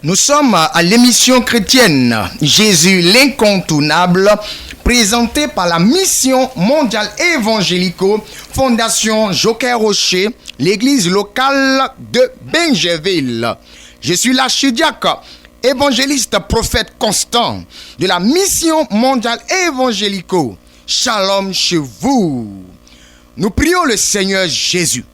Nous sommes à l'émission chrétienne Jésus l'incontournable, présentée par la Mission mondiale évangélico, Fondation Joker Rocher, l'église locale de Benjerville. Je suis l'archidiacre, évangéliste prophète constant de la Mission mondiale évangélico. Shalom chez vous. Nous prions le Seigneur Jésus.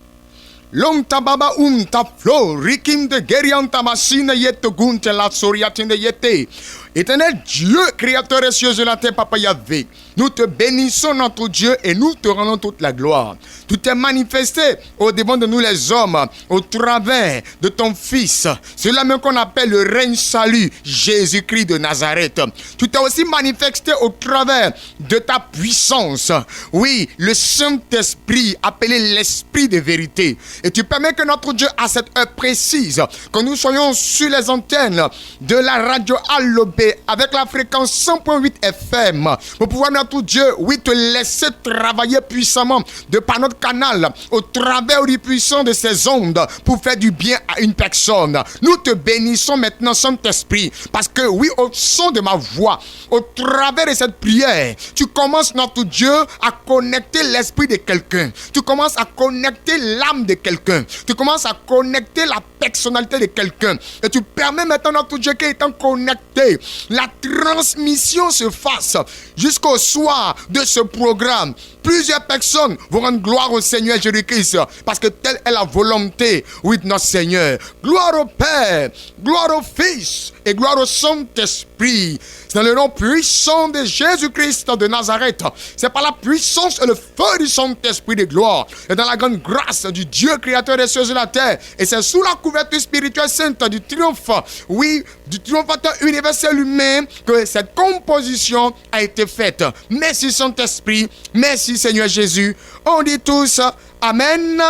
L'homme tababa ta flo, rikim de gerian tamasine yete gunte la soriatine yete. Éternel Dieu, créateur des cieux et de la terre, Papa Yahvé, nous te bénissons notre Dieu et nous te rendons toute la gloire. Tout est manifesté au devant de nous les hommes, au travers de ton Fils, cela même qu'on appelle le règne salut, Jésus-Christ de Nazareth. Tout est aussi manifesté au travers de ta puissance. Oui, le Saint-Esprit, appelé l'Esprit de vérité. Et tu permets que notre Dieu, à cette heure précise, que nous soyons sur les antennes de la radio Allobé, avec la fréquence 100.8 FM, pour pouvoir, notre Dieu, oui, te laisser travailler puissamment de par notre canal, au travers du puissant de ces ondes, pour faire du bien à une personne. Nous te bénissons maintenant, Saint-Esprit, parce que oui, au son de ma voix, au travers de cette prière, tu commences, notre Dieu, à connecter l'esprit de quelqu'un. Tu commences à connecter l'âme de quelqu'un. Tu commences à connecter la personnalité de quelqu'un. Et tu permets maintenant, notre Dieu, qu'étant connecté, la transmission se fasse jusqu'au soir de ce programme. Plusieurs personnes vont rendre gloire au Seigneur Jésus-Christ, parce que telle est la volonté, oui, de notre Seigneur. Gloire au Père, gloire au Fils et gloire au Saint-Esprit. C'est dans le nom puissant de Jésus-Christ de Nazareth. C'est par la puissance et le feu du Saint-Esprit de gloire et dans la grande grâce du Dieu créateur des cieux et de la terre. Et c'est sous la couverture spirituelle sainte du triomphe, oui, du triomphateur universel humain, que cette composition a été faite. Merci Saint-Esprit, merci Seigneur Jésus. On dit tous Amen,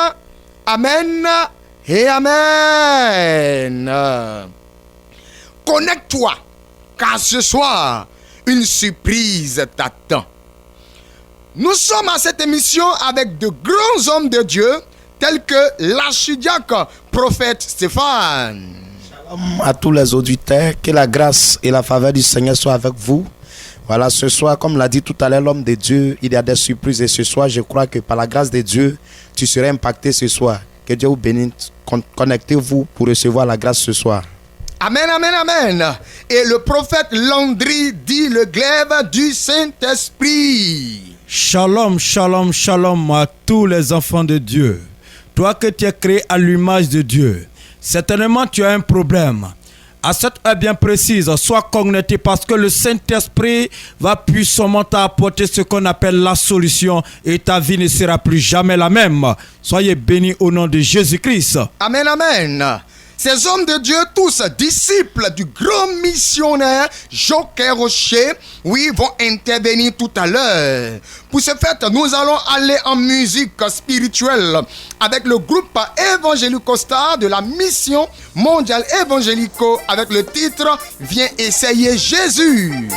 Amen et Amen. Connecte-toi, car ce soir, une surprise t'attend. Nous sommes à cette émission avec de grands hommes de Dieu, tels que l'archidiacre prophète Stéphane. Shalom à tous les auditeurs, que la grâce et la faveur du Seigneur soient avec vous. Voilà, ce soir, comme l'a dit tout à l'heure l'homme de Dieu, il y a des surprises et ce soir, je crois que par la grâce de Dieu, tu seras impacté ce soir. Que Dieu vous bénisse. Connectez-vous pour recevoir la grâce ce soir. Amen, amen, amen. Et le prophète Landry dit le glaive du Saint-Esprit. Shalom, shalom, shalom à tous les enfants de Dieu. Toi que tu es créé à l'image de Dieu, certainement tu as un problème. À cette heure bien précise, sois connecté parce que le Saint-Esprit va puissamment t'apporter ce qu'on appelle la solution et ta vie ne sera plus jamais la même. Soyez bénis au nom de Jésus-Christ. Amen, amen. Ces hommes de Dieu, tous disciples du grand missionnaire Joker Rocher, oui, vont intervenir tout à l'heure. Pour ce fait, nous allons aller en musique spirituelle avec le groupe Évangélico Star de la Mission mondiale évangélico avec le titre « Viens essayer Jésus ».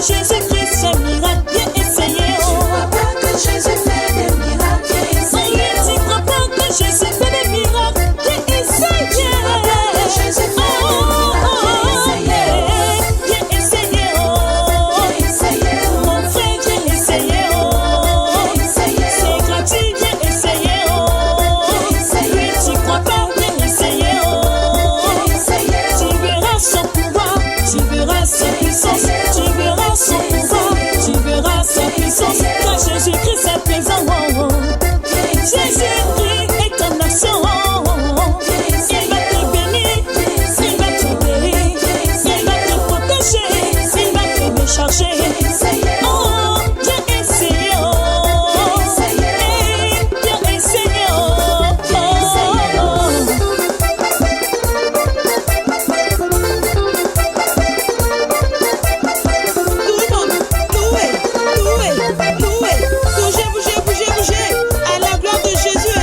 Jésus-Christ fait miracle, viens essayer. Tu crois pas que Jésus fait des miracles, viens essayer. Tu crois pas que Jésus fait des miracles, viens essayer. Tu crois pas que Jésus fait des quand Jésus-Christ est présent, Jésus-Christ est en action. Il va te bénir, il va te guérir, il va te protéger, il va te décharger. Oh, viens essayer, viens essayer, à la gloire de Jésus, hein.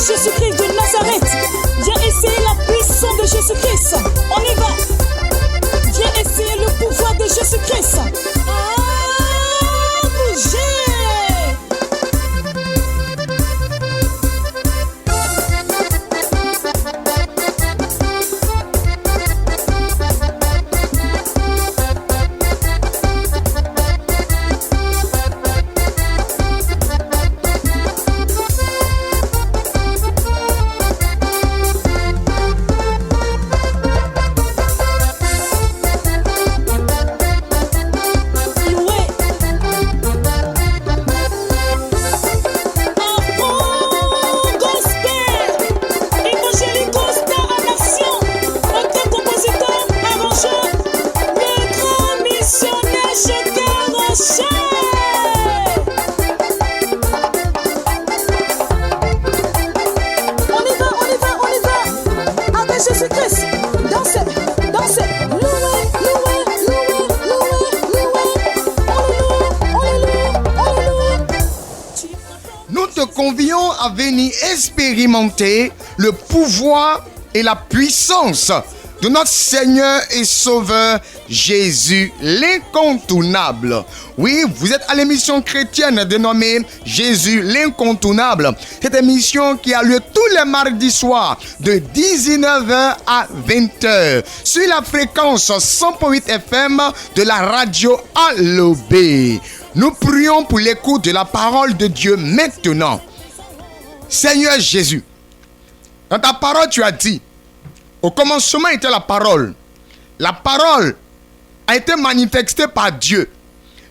Jésus-Christ de Nazareth, viens essayer la puissance de Jésus-Christ. On y va. Viens essayer le pouvoir de Jésus-Christ. Bougez. Jésus-Christ, dansez, dansez, louez, louez, louez, louez, louez, alléluia, alléluia. Nous te convions à venir expérimenter le pouvoir et la puissance de notre Seigneur et Sauveur Jésus, l'incontournable. Oui, vous êtes à l'émission chrétienne dénommée Jésus, l'incontournable. Cette émission qui a lieu tous les mardis soirs de 19h à 20h sur la fréquence 100.8 FM de la radio Alobé. Nous prions pour l'écoute de la parole de Dieu maintenant. Seigneur Jésus, dans ta parole tu as dit: au commencement était la parole. La parole a été manifestée par Dieu.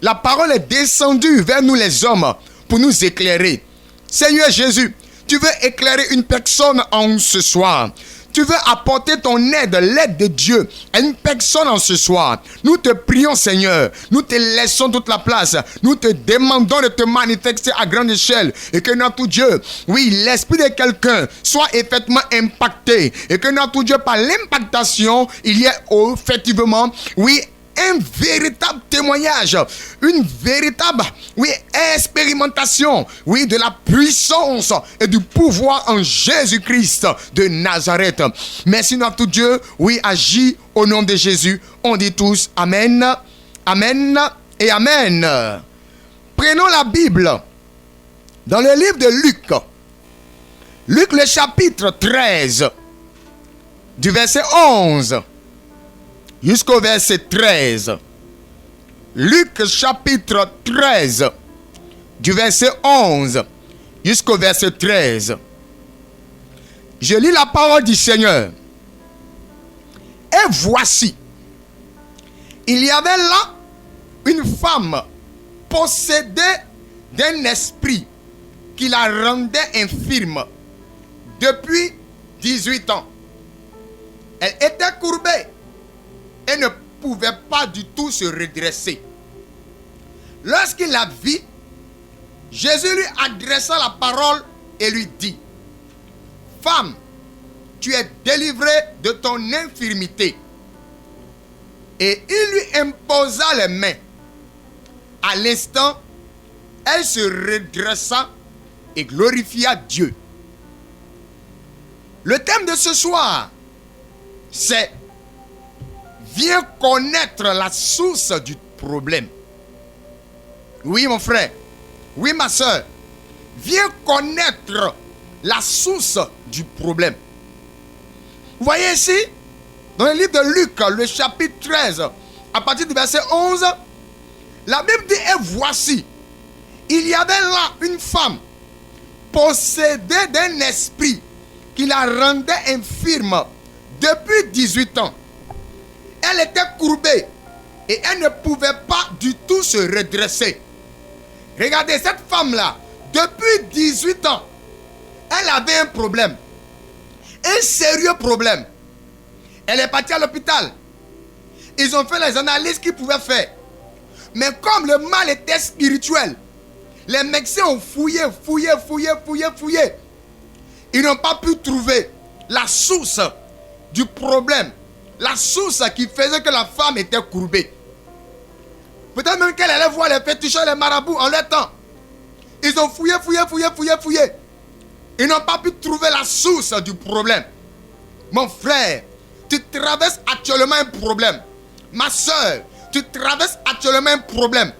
La parole est descendue vers nous les hommes pour nous éclairer. Seigneur Jésus, tu veux éclairer une personne en ce soir. Tu veux apporter ton aide, l'aide de Dieu à une personne en ce soir. Nous te prions, Seigneur. Nous te laissons toute la place. Nous te demandons de te manifester à grande échelle. Et que notre Dieu, oui, l'esprit de quelqu'un soit effectivement impacté. Et que notre Dieu, par l'impactation, il y ait effectivement, oui, un véritable témoignage, une véritable, oui, expérimentation, oui, de la puissance et du pouvoir en Jésus-Christ de Nazareth. Merci notre Dieu, oui, agis au nom de Jésus. On dit tous Amen, Amen et Amen. Prenons la Bible dans le livre de Luc. Luc le chapitre 13, du verset 11 jusqu'au verset 13. Luc chapitre 13, du verset 11 jusqu'au verset 13. Je lis la parole du Seigneur. Et voici, il y avait là une femme possédée d'un esprit qui la rendait infirme depuis 18 ans. Elle était courbée et ne pouvait pas du tout se redresser. Lorsqu'il la vit, Jésus lui adressa la parole et lui dit: Femme, tu es délivrée de ton infirmité. Et il lui imposa les mains. À l'instant, elle se redressa et glorifia Dieu. Le thème de ce soir, c'est: viens connaître la source du problème. Oui, mon frère. Oui, ma soeur. Viens connaître la source du problème. Vous voyez ici, dans le livre de Luc, le chapitre 13, à partir du verset 11, la Bible dit: et voici, il y avait là une femme possédée d'un esprit qui la rendait infirme depuis 18 ans. Elle était courbée et elle ne pouvait pas du tout se redresser. Regardez cette femme-là, depuis 18 ans, elle avait un problème. Un sérieux problème. Elle est partie à l'hôpital. Ils ont fait les analyses qu'ils pouvaient faire. Mais comme le mal était spirituel, les médecins ont fouillé. Ils n'ont pas pu trouver la source du problème. La source qui faisait que la femme était courbée. Peut-être même qu'elle allait voir les féticheurs, les marabouts en leur temps. Ils ont fouillé. Ils n'ont pas pu trouver la source du problème. Mon frère, tu traverses actuellement un problème. Ma soeur, tu traverses actuellement un problème.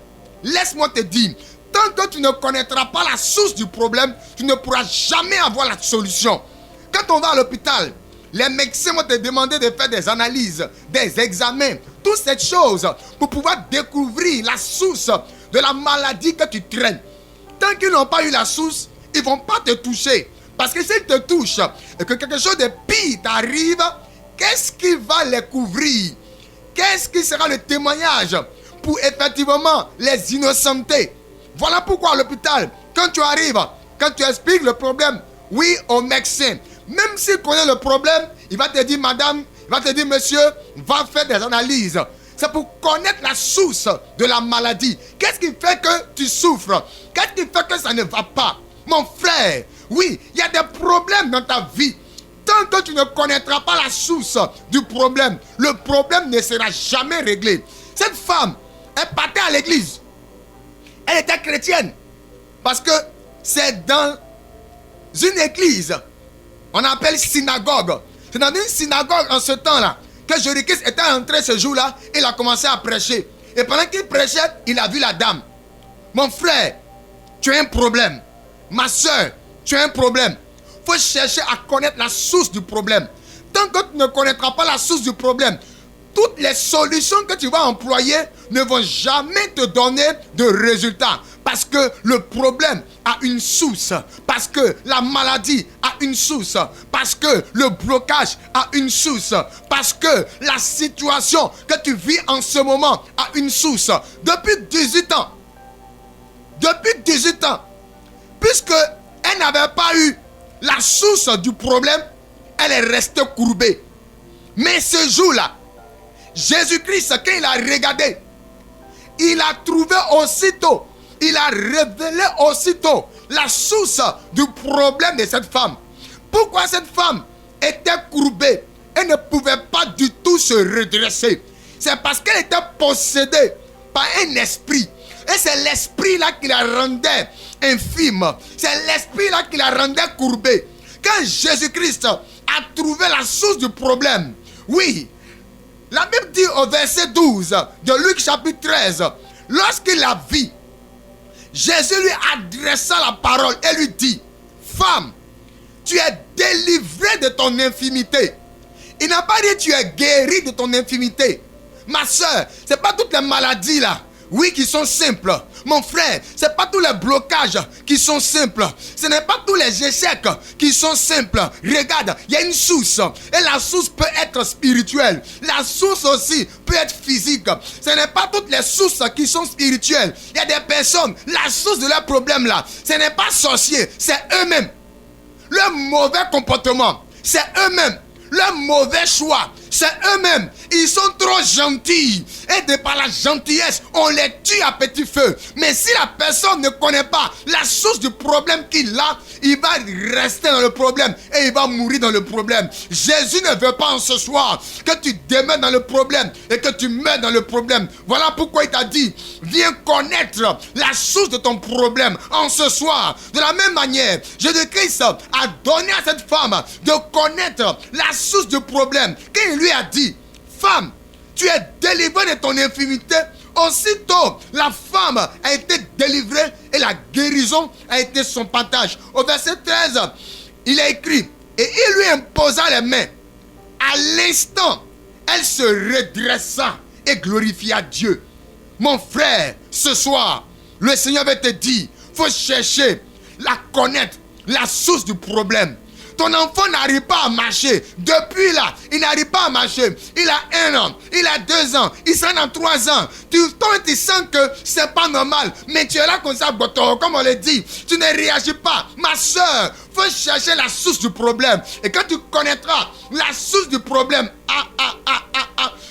Laisse-moi te dire, tant que tu ne connaîtras pas la source du problème, tu ne pourras jamais avoir la solution. Quand on va à l'hôpital, les médecins vont te demander de faire des analyses, des examens, toutes ces choses pour pouvoir découvrir la source de la maladie que tu traînes. Tant qu'ils n'ont pas eu la source, ils ne vont pas te toucher. Parce que s'ils te touchent et que quelque chose de pire t'arrive, qu'est-ce qui va les couvrir? Qu'est-ce qui sera le témoignage pour effectivement les innocenter? Voilà pourquoi à l'hôpital, quand tu arrives, quand tu expliques le problème, oui, au médecin, même s'il connaît le problème, il va te dire madame, il va te dire monsieur, va faire des analyses. C'est pour connaître la source de la maladie. Qu'est-ce qui fait que tu souffres? Qu'est-ce qui fait que ça ne va pas? Mon frère, oui, il y a des problèmes dans ta vie. Tant que tu ne connaîtras pas la source du problème, le problème ne sera jamais réglé. Cette femme, elle partait à l'église. Elle était chrétienne. Parce que c'est dans une église, on appelle synagogue. C'est dans une synagogue en ce temps-là que Jésus-Christ était entré ce jour-là. Il a commencé à prêcher. Et pendant qu'il prêchait, il a vu la dame. Mon frère, tu as un problème. Ma soeur, tu as un problème. Il faut chercher à connaître la source du problème. Tant que tu ne connaîtras pas la source du problème, toutes les solutions que tu vas employer ne vont jamais te donner de résultats. Parce que le problème a une source. Parce que la maladie a une source. Parce que le blocage a une source. Parce que la situation que tu vis en ce moment a une source. Depuis 18 ans. Depuis 18 ans. Puisque elle n'avait pas eu la source du problème, elle est restée courbée. Mais ce jour-là, Jésus-Christ, quand il a regardé, il a trouvé aussitôt, il a révélé aussitôt la source du problème de cette femme. Pourquoi cette femme était courbée? Elle ne pouvait pas du tout se redresser. C'est parce qu'elle était possédée par un esprit. Et c'est l'esprit-là qui la rendait infime. C'est l'esprit-là qui la rendait courbée. Quand Jésus-Christ a trouvé la source du problème, oui, la Bible dit au verset 12 de Luc chapitre 13, lorsqu'il la vit, Jésus lui adressa la parole et lui dit: femme, tu es délivrée de ton infirmité. Il n'a pas dit tu es guérie de ton infirmité. Ma soeur, ce n'est pas toutes les maladies là. oui, qui sont simples. Mon frère, ce n'est pas tous les blocages qui sont simples. Ce n'est pas tous les échecs qui sont simples. Regarde, il y a une source. Et la source peut être spirituelle. La source aussi peut être physique. Ce n'est pas toutes les sources qui sont spirituelles. Il y a des personnes, la source de leur problème là, ce n'est pas sorcier, c'est eux-mêmes. Leur mauvais comportement, c'est eux-mêmes. Leur mauvais choix, c'est eux-mêmes. Ils sont trop gentils. Et de par la gentillesse, on les tue à petit feu. Mais si la personne ne connaît pas la source du problème qu'il a, il va rester dans le problème et il va mourir dans le problème. Jésus ne veut pas en ce soir que tu demeures dans le problème et que tu meurs dans le problème. Voilà pourquoi il t'a dit, viens connaître la source de ton problème en ce soir. De la même manière, Jésus-Christ a donné à cette femme de connaître la source du problème. Quand il lui a dit, femme, tu es délivrée de ton infirmité, aussitôt la femme a été délivrée et la guérison a été son partage. Au verset 13, il a écrit, et il lui imposa les mains. À l'instant, elle se redressa et glorifia Dieu. Mon frère, ce soir, le Seigneur va te dire, il faut chercher, la connaître, la source du problème. Ton enfant n'arrive pas à marcher. Depuis là, il n'arrive pas à marcher. Il a 1 an, il a 2 ans, il sera dans 3 ans. Toi, tu sens que c'est pas normal. Mais tu es là comme ça, comme on le dit. Tu ne réagis pas. Ma soeur, il faut chercher la source du problème. Et quand tu connaîtras la source du problème,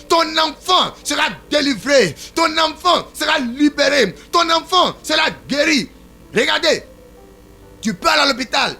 ton enfant sera délivré. Ton enfant sera libéré. Ton enfant sera guéri. Regardez, tu peux aller à l'hôpital.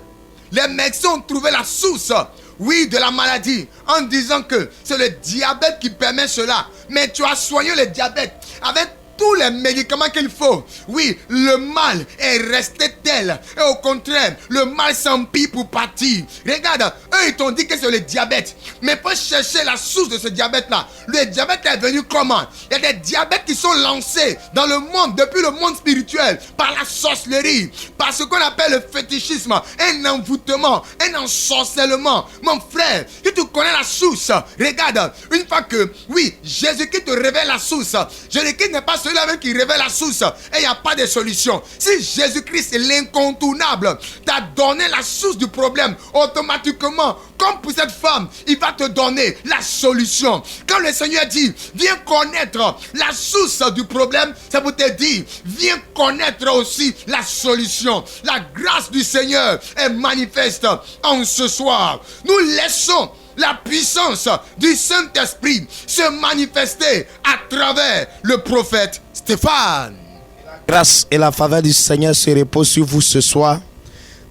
Les médecins ont trouvé la source, oui, de la maladie, en disant que c'est le diabète qui permet cela. Mais tu as soigné le diabète avec tous les médicaments qu'il faut. Oui, le mal est resté tel. Et au contraire, le mal s'empire pour partir. Regarde, eux, ils t'ont dit que c'est le diabète. Mais pour chercher la source de ce diabète-là, le diabète est venu comment? Il y a des diabètes qui sont lancés dans le monde, depuis le monde spirituel, par la sorcellerie, par ce qu'on appelle le fétichisme, un envoûtement, un ensorcellement. Mon frère, si tu connais la source, regarde, une fois que, oui, Jésus-Christ te révèle la source, Jésus-Christ n'est pas celui-là même qui révèle la source et il n'y a pas de solution. Si Jésus-Christ est l'incontournable, t'a donné la source du problème, automatiquement, comme pour cette femme, il va te donner la solution. Quand le Seigneur dit, viens connaître la source du problème, c'est pour te dire, viens connaître aussi la solution. La grâce du Seigneur est manifeste en ce soir. Nous laissons la puissance du Saint-Esprit se manifester à travers le prophète Stéphane. La grâce et la faveur du Seigneur se reposent sur vous ce soir.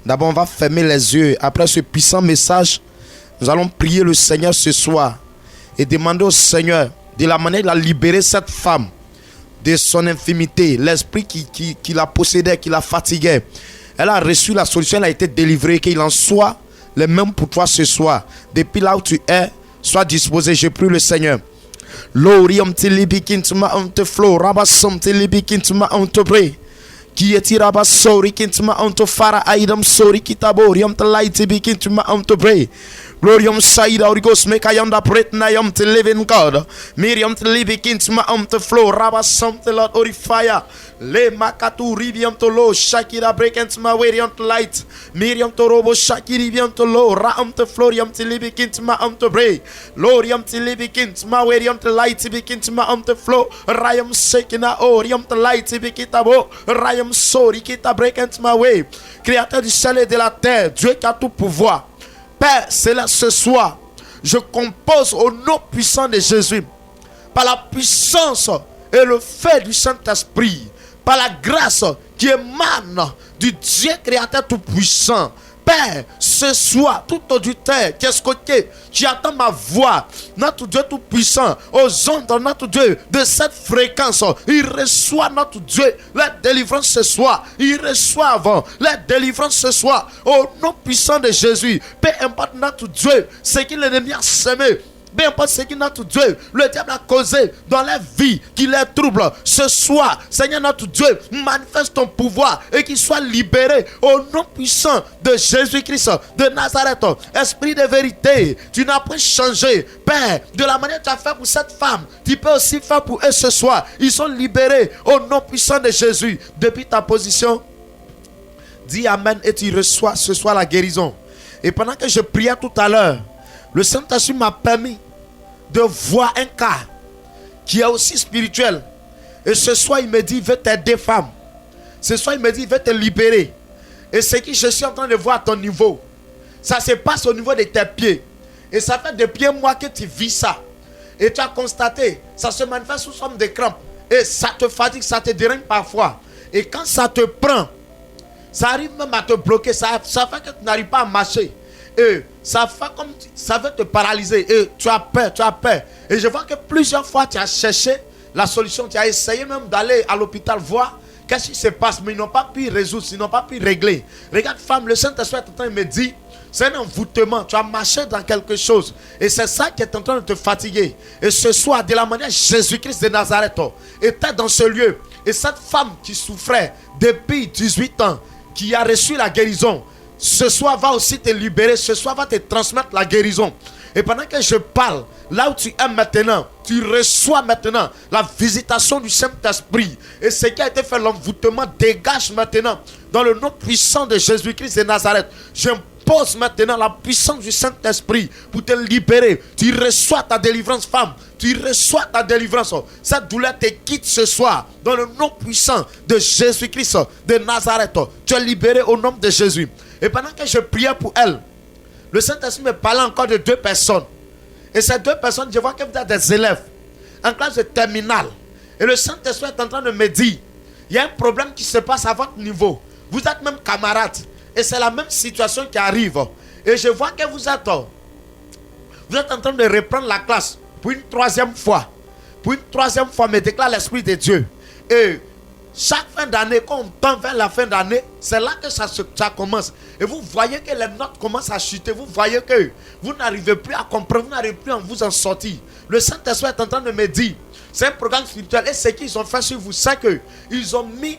D'abord, on va fermer les yeux. Après ce puissant message, nous allons prier le Seigneur ce soir et demander au Seigneur de la manière de la libérer cette femme de son infirmité, l'esprit qui la possédait, qui la fatiguait. Elle a reçu la solution, elle a été délivrée, qu'il en soit le même pour toi ce soir. Depuis là où tu es, sois disposé. Je prie le Seigneur. L'orium tilibikin to ma onto flow, rabasum tilibikin to ma onto pray. Qui est tiraba sorry kin to ma onto fara aidam sorry kitaborium to light bikin to ma onto pray. Glorium Saida Origos make I am the breath Nayam to living God. Miriam to live into my to flow. Rabba something Lord Orifire. Le Makatu Rivium to low. Shakira break into my way to light. Miriam to robo Shakirivium to low. Ram to Florium to live into my to break. Lorium to live into my way to light to begin to my to flow. Rayam Sekina Orium to light to be kitabo. Rayam sorry kita break into my way. Créateur du ciel et de la terre, Dieu qui a tout pouvoir. Père, c'est là ce soir, je compose au nom puissant de Jésus, par la puissance et le fait du Saint-Esprit, par la grâce qui émane du Dieu créateur tout-puissant. Père, ce soir, tout auditeur qui est scotché, qui attend ma voix, notre Dieu tout-puissant, aux ondes de notre Dieu, de cette fréquence, il reçoit notre Dieu, la délivrance ce soir, il reçoit avant, la délivrance ce soir, au nom puissant de Jésus. Peu importe notre Dieu, ce que l'ennemi a semé, peu importe ce que notre Dieu, le diable a causé dans leur vie, qui les trouble, ce soir, Seigneur notre Dieu, manifeste ton pouvoir et qu'ils soient libérés au nom puissant de Jésus-Christ de Nazareth. Esprit de vérité, tu n'as pas changé, Père, de la manière que tu as fait pour cette femme, tu peux aussi faire pour eux ce soir. Ils sont libérés au nom puissant de Jésus. Depuis ta position, dis Amen et tu reçois ce soir la guérison. Et pendant que je priais tout à l'heure, le Saint-Esprit m'a permis de voir un cas qui est aussi spirituel. Et ce soir, il me dit, il veut t'aider, femme. Ce soir, il me dit, il veut te libérer. Et ce que je suis en train de voir à ton niveau, ça se passe au niveau de tes pieds. Et ça fait depuis un mois que tu vis ça. Et tu as constaté, ça se manifeste sous forme de crampes. Et ça te fatigue, ça te dérange parfois. Et quand ça te prend, ça arrive même à te bloquer. Ça fait que tu n'arrives pas à marcher. Et ça fait comme ça veut te paralyser. Et tu as peur, tu as peur. Et je vois que plusieurs fois tu as cherché la solution. Tu as essayé même d'aller à l'hôpital voir qu'est-ce qui se passe. Mais ils n'ont pas pu résoudre, ils n'ont pas pu régler. Regarde femme, le Saint-Esprit est en train de me dire, c'est un envoûtement. Tu as marché dans quelque chose. Et c'est ça qui est en train de te fatiguer. Et ce soir, de la manière Jésus-Christ de Nazareth était dans ce lieu. Et cette femme qui souffrait depuis 18 ans, qui a reçu la guérison, ce soir va aussi te libérer, ce soir va te transmettre la guérison. Et pendant que je parle, là où tu es maintenant, tu reçois maintenant la visitation du Saint-Esprit. Et ce qui a été fait, l'envoûtement, dégage maintenant dans le nom puissant de Jésus-Christ de Nazareth. J'impose maintenant la puissance du Saint-Esprit pour te libérer. Tu reçois ta délivrance, femme. Tu reçois ta délivrance. Cette douleur te quitte ce soir dans le nom puissant de Jésus-Christ de Nazareth. Tu es libéré au nom de Jésus. Et pendant que je priais pour elle, le Saint-Esprit me parlait encore de 2 personnes. Et ces 2 personnes, je vois que vous êtes des élèves en classe de terminale. Et le Saint-Esprit est en train de me dire, il y a un problème qui se passe à votre niveau. Vous êtes même camarades. Et c'est la même situation qui arrive. Et je vois que vous êtes en train de reprendre la classe pour une 3e fois. Pour une 3e fois, me déclare l'Esprit de Dieu. Et chaque fin d'année, quand on tend vers la fin d'année, c'est là que ça commence. Et vous voyez que les notes commencent à chuter. Vous voyez que vous n'arrivez plus à comprendre, vous n'arrivez plus à vous en sortir. Le Saint-Esprit est en train de me dire, c'est un programme spirituel. Et ce qu'ils ont fait sur vous, c'est qu'ils ont mis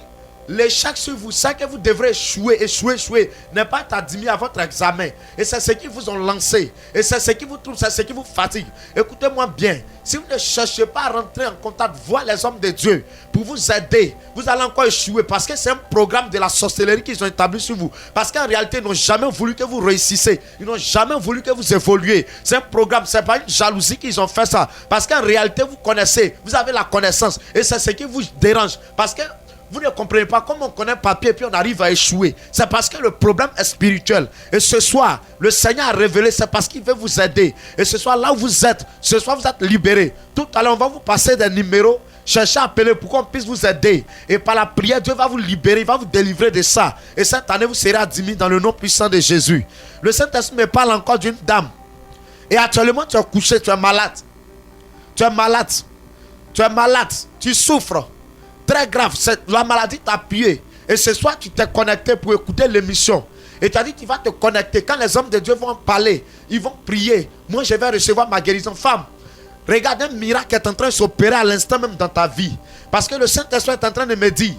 l'échec sur vous, c'est que vous devrez échouer, ne pas être admis à votre examen. Et c'est ce qu'ils vous ont lancé. Et c'est ce qui vous trouve, c'est ce qui vous fatigue. Écoutez-moi bien. Si vous ne cherchez pas à rentrer en contact, voir les hommes de Dieu pour vous aider, vous allez encore échouer. Parce que c'est un programme de la sorcellerie qu'ils ont établi sur vous. Parce qu'en réalité, ils n'ont jamais voulu que vous réussissiez. Ils n'ont jamais voulu que vous évoluiez. C'est un programme, c'est pas une jalousie qu'ils ont fait ça. Parce qu'en réalité, vous connaissez, vous avez la connaissance. Et c'est ce qui vous dérange. Parce que vous ne comprenez pas comment on connaît papier et puis on arrive à échouer. C'est parce que le problème est spirituel. Et ce soir, le Seigneur a révélé, c'est parce qu'il veut vous aider. Et ce soir, là où vous êtes, ce soir vous êtes libérés. Tout à l'heure, on va vous passer des numéros. Cherchez à appeler pour qu'on puisse vous aider. Et par la prière, Dieu va vous libérer, il va vous délivrer de ça. Et cette année, vous serez admis dans le nom puissant de Jésus. Le Saint-Esprit me parle encore d'une dame. Et actuellement, tu es couché, tu es malade. Tu es malade. Tu es malade. Tu souffres. Très grave, la maladie t'a appuyé. Et ce soir, tu t'es connecté pour écouter l'émission. Et tu as dit, tu vas te connecter. Quand les hommes de Dieu vont parler, ils vont prier. Moi, je vais recevoir ma guérison. Femme, regarde un miracle est en train de s'opérer à l'instant même dans ta vie. Parce que le Saint-Esprit est en train de me dire,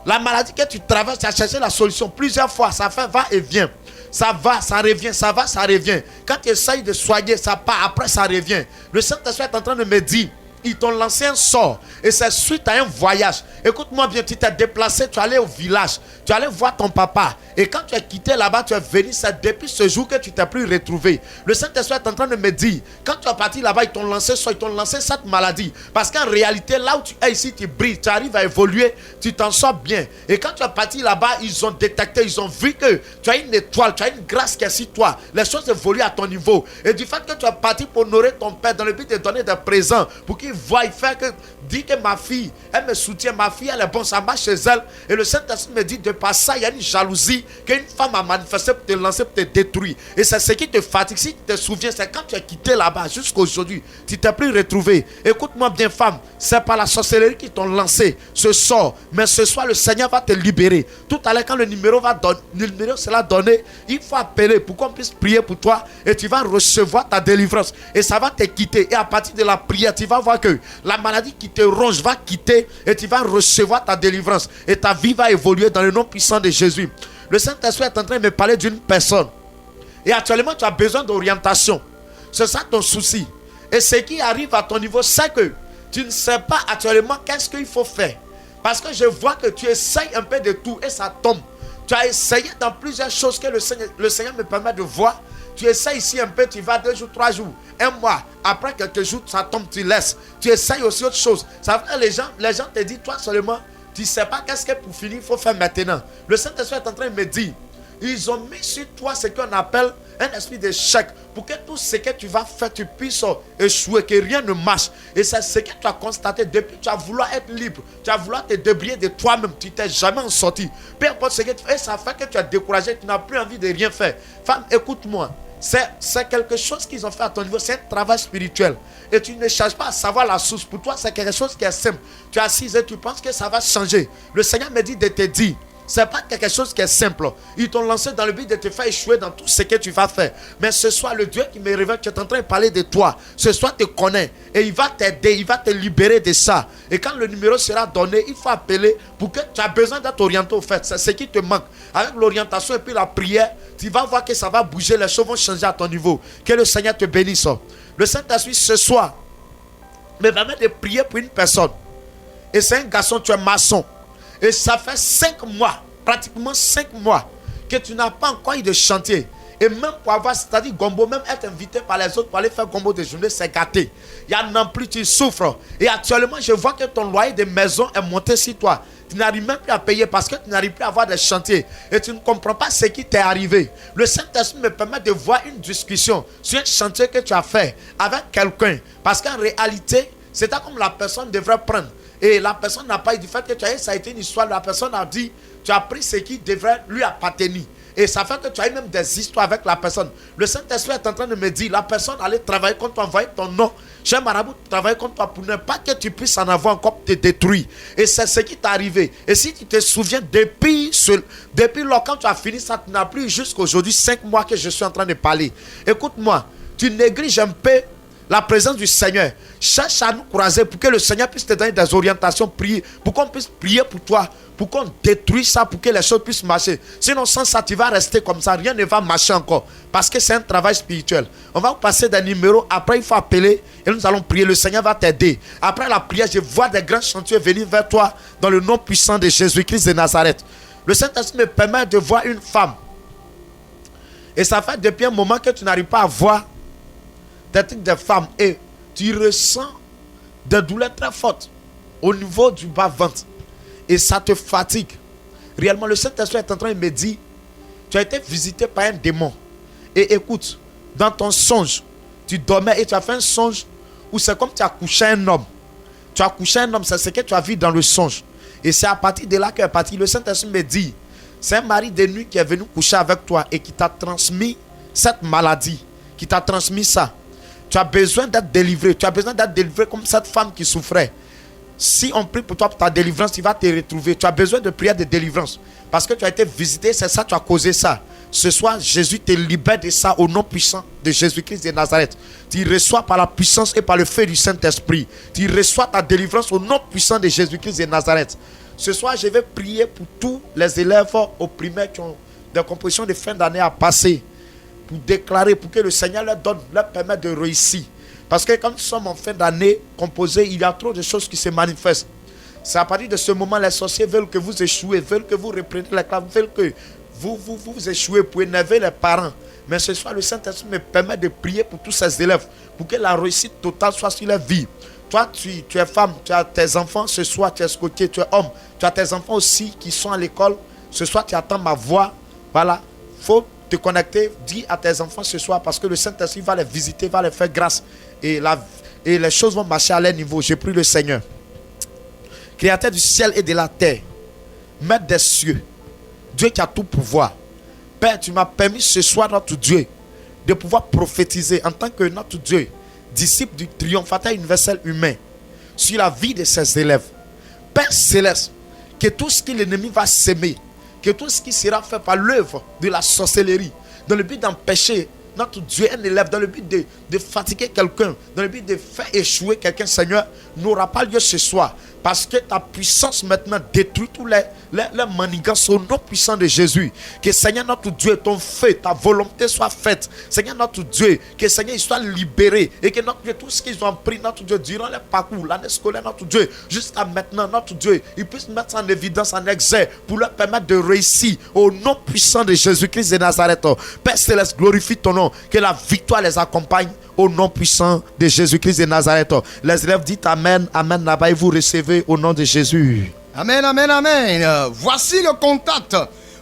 la maladie que tu traverses, tu as cherché la solution plusieurs fois. Ça fait va et vient. Ça va, ça revient, ça va, ça revient. Quand tu essayes de soigner, ça part, après ça revient. Le Saint-Esprit est en train de me dire, ils t'ont lancé un sort. Et c'est suite à un voyage. Écoute-moi bien, tu t'es déplacé, tu es allé au village. Tu es allé voir ton papa. Et quand tu as quitté là-bas, tu es venu. C'est depuis ce jour que tu t'es plus retrouvé. Le Saint-Esprit est en train de me dire, quand tu es parti là-bas, ils t'ont lancé ça, ils t'ont lancé cette maladie. Parce qu'en réalité, là où tu es ici, tu brilles, tu arrives à évoluer, tu t'en sors bien. Et quand tu es parti là-bas, ils ont détecté, ils ont vu que tu as une étoile, tu as une grâce qui est sur toi. Les choses évoluent à ton niveau. Et du fait que tu es parti pour honorer ton père dans le but de donner des présents pour qu'il voit, il fait que, dit que ma fille, elle me soutient, ma fille, elle est bonne, ça marche chez elle. Et le Saint-Esprit me dit, de par ça, il y a une jalousie qu'une femme a manifestée pour te lancer, pour te détruire. Et c'est ce qui te fatigue. Si tu te souviens, c'est quand tu as quitté là-bas jusqu'à aujourd'hui, tu t'es plus retrouvé. Écoute-moi bien, femme, c'est pas la sorcellerie qui t'ont lancé ce sort, mais ce soir, le Seigneur va te libérer. Tout à l'heure, quand le numéro sera donné, il faut appeler pour qu'on puisse prier pour toi et tu vas recevoir ta délivrance. Et ça va te quitter. Et à partir de la prière, tu vas voir que la maladie qui te ronge va quitter et tu vas recevoir ta délivrance. Et ta vie va évoluer dans le nom puissant de Jésus. Le Saint-Esprit est en train de me parler d'une personne. Et actuellement, tu as besoin d'orientation. C'est ça ton souci. Et ce qui arrive à ton niveau, c'est que tu ne sais pas actuellement qu'est-ce qu'il faut faire. Parce que je vois que tu essayes un peu de tout et ça tombe. Tu as essayé dans plusieurs choses que le Seigneur me permet de voir. Tu essaies ici un peu, tu vas 2 jours, 3 jours, 1 mois. Après quelques jours, ça tombe, tu laisses. Tu essayes aussi autre chose. Ça veut dire que les gens te disent, toi seulement, tu ne sais pas qu'est-ce que pour finir, il faut faire maintenant. Le Saint-Esprit est en train de me dire, ils ont mis sur toi ce qu'on appelle un esprit d'échec pour que tout ce que tu vas faire, tu puisses échouer, que rien ne marche. Et c'est ce que tu as constaté depuis. Tu as voulu être libre, tu as voulu te débrouiller de toi-même, tu t'es jamais en sorti. Peu importe ce que tu fais, et ça fait que tu as découragé, tu n'as plus envie de rien faire. Femme, écoute-moi. C'est quelque chose qu'ils ont fait à ton niveau. C'est un travail spirituel. Et tu ne cherches pas à savoir la source. Pour toi, c'est quelque chose qui est simple. Tu es assise et tu penses que ça va changer. Le Seigneur me dit de te dire, c'est pas quelque chose qui est simple. Ils t'ont lancé dans le but de te faire échouer dans tout ce que tu vas faire. Mais ce soir, le Dieu qui me révèle, tu es en train de parler de toi. Ce soir, te connaît. Et il va t'aider, il va te libérer de ça. Et quand le numéro sera donné, il faut appeler pour que tu as besoin d'être orienté au fait. C'est ce qui te manque. Avec l'orientation et puis la prière, tu vas voir que ça va bouger. Les choses vont changer à ton niveau. Que le Seigneur te bénisse. Le Saint-Esprit, ce soir, me permet de prier pour une personne. Et c'est un garçon, tu es maçon. Et ça fait 5 mois, pratiquement 5 mois, que tu n'as pas encore eu de chantier. Et même pour avoir, c'est-à-dire gombo, même être invité par les autres pour aller faire gombo de journée, c'est gâté. Il y en a plus, tu souffres. Et actuellement, je vois que ton loyer de maison est monté sur toi. Tu n'arrives même plus à payer parce que tu n'arrives plus à avoir des chantiers. Et tu ne comprends pas ce qui t'est arrivé. Le Saint-Esprit me permet de voir une discussion sur un chantier que tu as fait avec quelqu'un. Parce qu'en réalité, c'est comme la personne devrait prendre. Et la personne n'a pas eu du fait que tu as eu, ça a été une histoire. La personne a dit, tu as pris ce qui devrait lui appartenir. Et ça fait que tu as eu même des histoires avec la personne. Le Saint-Esprit est en train de me dire, la personne allait travailler contre toi, envoyer ton nom. Chez Marabout, travailler contre toi pour ne pas que tu puisses en avoir encore te détruire. Et c'est ce qui t'est arrivé. Et si tu te souviens, depuis lors, quand tu as fini ça, tu n'as plus jusqu'à aujourd'hui 5 mois que je suis en train de parler. Écoute-moi, tu négliges un peu la présence du Seigneur. Cherche à nous croiser pour que le Seigneur puisse te donner des orientations, prier, pour qu'on puisse prier pour toi, pour qu'on détruise ça, pour que les choses puissent marcher. Sinon, sans ça, tu vas rester comme ça, rien ne va marcher encore. Parce que c'est un travail spirituel. On va vous passer des numéros, après il faut appeler et nous allons prier. Le Seigneur va t'aider. Après la prière, je vois des grands chantiers venir vers toi dans le nom puissant de Jésus-Christ de Nazareth. Le Saint-Esprit me permet de voir une femme. Et ça fait depuis un moment que tu n'arrives pas à voir des trucs de femmes et tu ressens des douleurs très fortes au niveau du bas-ventre et ça te fatigue. Réellement, le Saint-Esprit est en train de me dire, tu as été visité par un démon. Et écoute, dans ton songe, tu dormais et tu as fait un songe où c'est comme tu as couché un homme. Tu as couché un homme, c'est ce que tu as vu dans le songe. Et c'est à partir de là qu'est parti. Le Saint-Esprit me dit, c'est un mari de nuit qui est venu coucher avec toi et qui t'a transmis cette maladie, qui t'a transmis ça. Tu as besoin d'être délivré. Tu as besoin d'être délivré comme cette femme qui souffrait. Si on prie pour toi pour ta délivrance, tu vas te retrouver. Tu as besoin de prière de délivrance. Parce que tu as été visité, c'est ça, tu as causé ça. Ce soir, Jésus te libère de ça au nom puissant de Jésus-Christ de Nazareth. Tu reçois par la puissance et par le feu du Saint-Esprit. Tu reçois ta délivrance au nom puissant de Jésus-Christ de Nazareth. Ce soir, je vais prier pour tous les élèves au primaire qui ont des compositions de fin d'année à passer. Pour déclarer, pour que le Seigneur leur permette de réussir. Parce que quand nous sommes en fin d'année composée, il y a trop de choses qui se manifestent. C'est à partir de ce moment, les sorciers veulent que vous échouez, veulent que vous repreniez la classe, veulent que vous échouez pour énerver les parents. Mais ce soir, le Saint-Esprit me permet de prier pour tous ces élèves, pour que la réussite totale soit sur leur vie. Toi, tu es femme, tu as tes enfants, ce soir, tu es scotché, tu es homme. Tu as tes enfants aussi qui sont à l'école. Ce soir, tu attends ma voix. Voilà, faut te connecter, dis à tes enfants ce soir parce que le Saint-Esprit va les visiter, va les faire grâce. Et et les choses vont marcher à leur niveau. Je prie le Seigneur, Créateur du ciel et de la terre, Maître des cieux, Dieu qui a tout pouvoir. Père, tu m'as permis ce soir, notre Dieu, de pouvoir prophétiser en tant que notre Dieu, disciple du triomphateur universel humain, sur la vie de ses élèves. Père céleste, que tout ce que l'ennemi va s'aimer, que tout ce qui sera fait par l'œuvre de la sorcellerie, dans le but d'empêcher notre Dieu, un élève, dans le but de fatiguer quelqu'un, dans le but de faire échouer quelqu'un, Seigneur, n'aura pas lieu ce soir. Parce que ta puissance maintenant détruit tous les manigances au nom puissant de Jésus. Que Seigneur notre Dieu, ton feu, ta volonté soit faite. Seigneur notre Dieu, que Seigneur il soit libéré. Et que notre Dieu, tout ce qu'ils ont pris, notre Dieu, durant le parcours, l'année scolaire, notre Dieu, jusqu'à maintenant, notre Dieu, ils puissent mettre en évidence, en exergue, pour leur permettre de réussir au nom puissant de Jésus-Christ de Nazareth. Père céleste, glorifie ton nom. Que la victoire les accompagne au nom puissant de Jésus-Christ de Nazareth. Les élèves disent Amen, Amen, là-bas et vous recevez au nom de Jésus. Amen, amen, amen. Voici le contact,